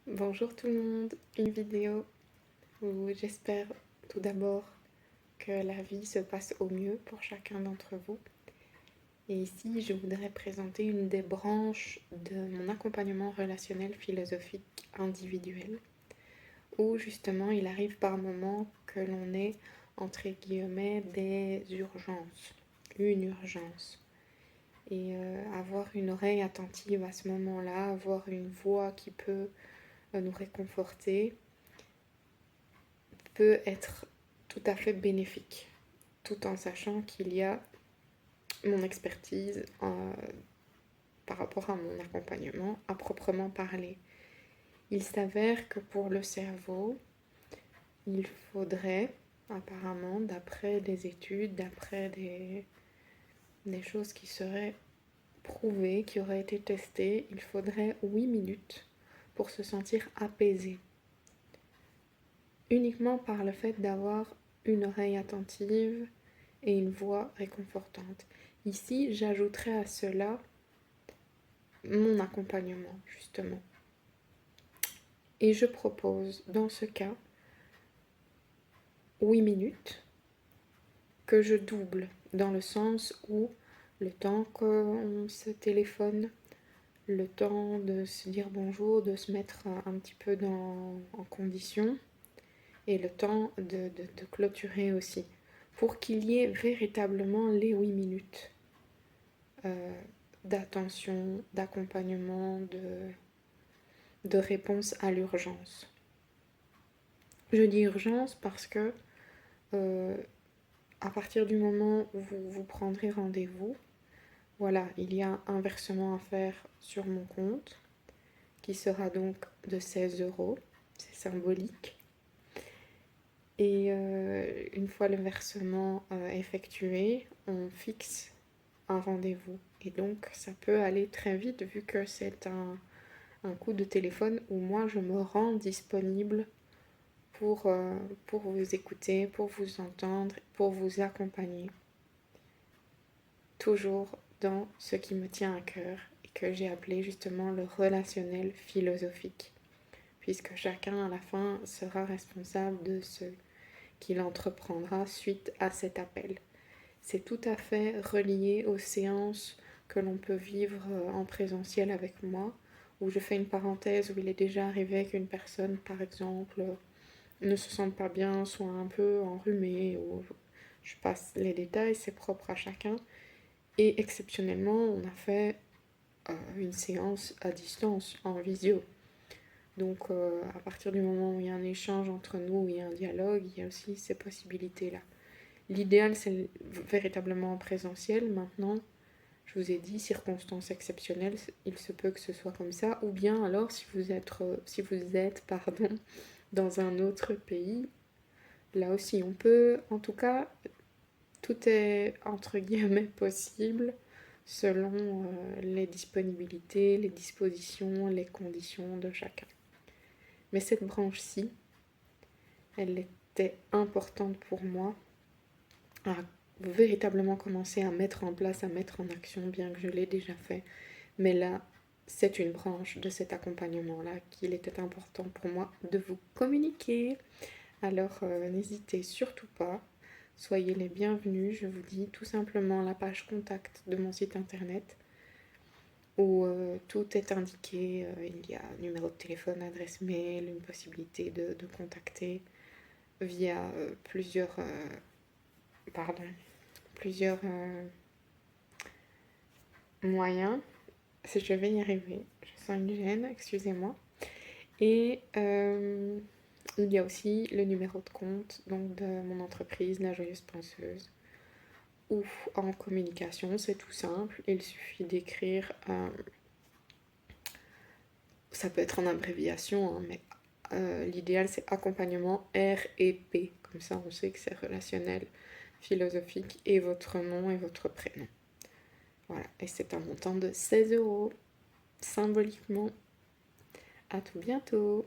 Bonjour tout le monde, une vidéo où j'espère tout d'abord que la vie se passe au mieux pour chacun d'entre vous. Et ici, je voudrais présenter une des branches de mon accompagnement relationnel philosophique individuel, où justement il arrive par moments que l'on ait, entre guillemets, des urgences, une urgence. Et avoir une oreille attentive à ce moment-là, avoir une voix qui peut nous réconforter, peut être tout à fait bénéfique, tout en sachant qu'il y a mon expertise par rapport à mon accompagnement à proprement parler. Il s'avère que pour le cerveau, il faudrait apparemment, d'après des études, d'après des choses qui seraient prouvées, qui auraient été testées, il faudrait 8 minutes pour se sentir apaisé. Uniquement par le fait d'avoir une oreille attentive et une voix réconfortante. Ici, j'ajouterai à cela mon accompagnement, justement. Et je propose, dans ce cas, 8 minutes que je double, dans le sens où le temps qu'on se téléphone, le temps de se dire bonjour, de se mettre un petit peu en condition, et le temps de clôturer aussi, pour qu'il y ait véritablement les 8 minutes d'attention, d'accompagnement, de réponse à l'urgence. Je dis urgence parce que à partir du moment où vous prendrez rendez-vous, voilà, il y a un versement à faire sur mon compte qui sera donc de 16 €, c'est symbolique. Et une fois le versement effectué, on fixe un rendez-vous. Et donc ça peut aller très vite vu que c'est un coup de téléphone où moi je me rends disponible pour vous écouter, pour vous entendre, pour vous accompagner. Toujours dans ce qui me tient à cœur et que j'ai appelé justement le relationnel philosophique, puisque chacun à la fin sera responsable de ce qu'il entreprendra suite à cet appel. C'est tout à fait relié aux séances que l'on peut vivre en présentiel avec moi, où je fais une parenthèse où il est déjà arrivé qu'une personne, par exemple, ne se sente pas bien, soit un peu enrhumée, ou je passe les détails, c'est propre à chacun. Et exceptionnellement, on a fait une séance à distance, en visio. Donc à partir du moment où il y a un échange entre nous, où il y a un dialogue, il y a aussi ces possibilités-là. L'idéal, c'est véritablement en présentiel. Maintenant, je vous ai dit, circonstances exceptionnelles, il se peut que ce soit comme ça. Ou bien alors, si vous êtes dans un autre pays, là aussi, on peut, en tout cas, tout est entre guillemets possible selon les disponibilités, les dispositions, les conditions de chacun. Mais cette branche-ci, elle était importante pour moi à véritablement commencer à mettre en place, à mettre en action, bien que je l'ai déjà fait. Mais là, c'est une branche de cet accompagnement-là qu'il était important pour moi de vous communiquer. Alors n'hésitez surtout pas, soyez les bienvenus. Je vous dis tout simplement la page contact de mon site internet où tout est indiqué. Il y a numéro de téléphone, adresse mail, une possibilité de contacter via plusieurs moyens. Si je vais y arriver, je sens une gêne, excusez-moi. Et il y a aussi le numéro de compte donc de mon entreprise, La Joyeuse Penseuse, ou en communication, c'est tout simple. Il suffit d'écrire, ça peut être en abréviation, hein, mais l'idéal c'est accompagnement R et P. Comme ça, on sait que c'est relationnel, philosophique, et votre nom et votre prénom. Voilà, et c'est un montant de 16 €, symboliquement. À tout bientôt!